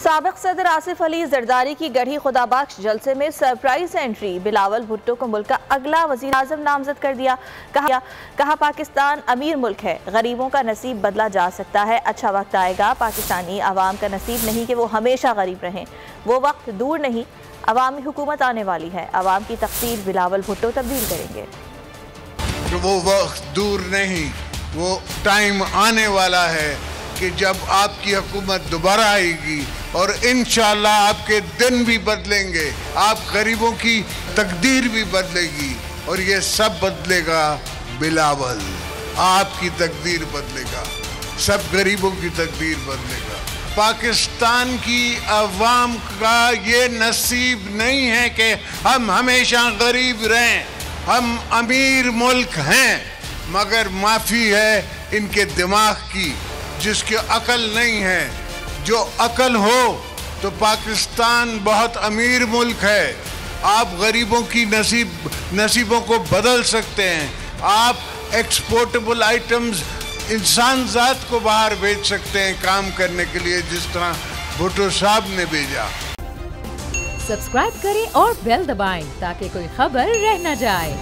साबिक सदर आसिफ अली जरदारी की गढ़ी खुदाबख्श जलसे में सरप्राइज एंट्री। बिलावल भुट्टो को मुल्क का अगला वजीर आजम नामजद कर दिया। कहा पाकिस्तान अमीर मुल्क है, गरीबों का नसीब बदला जा सकता है। अच्छा वक्त आएगा, पाकिस्तानी अवाम का नसीब नहीं कि वो हमेशा गरीब रहें। वो वक्त दूर नहीं, अवामी हुकूमत आने वाली है। अवाम की तकदीर बिलावल भुट्टो तब्दील करेंगे। वो वक्त दूर नहीं, वो टाइम आने वाला है कि जब आपकी हुकूमत दोबारा आएगी और इंशाअल्लाह आपके दिन भी बदलेंगे, आप गरीबों की तकदीर भी बदलेगी और ये सब बदलेगा बिलावल। आपकी तकदीर बदलेगा, सब गरीबों की तकदीर बदलेगा। पाकिस्तान की अवाम का ये नसीब नहीं है कि हम हमेशा गरीब रहें। हम अमीर मुल्क हैं, मगर माफ़ी है इनके दिमाग की, जिसकी अकल नहीं है। जो अकल हो तो पाकिस्तान बहुत अमीर मुल्क है। आप गरीबों की नसीबों को बदल सकते हैं। आप एक्सपोर्टेबल आइटम्स इंसान जात को बाहर भेज सकते हैं काम करने के लिए, जिस तरह भुट्टो साहब ने भेजा। सब्सक्राइब करें और बेल दबाएं ताकि कोई खबर रह न जाए।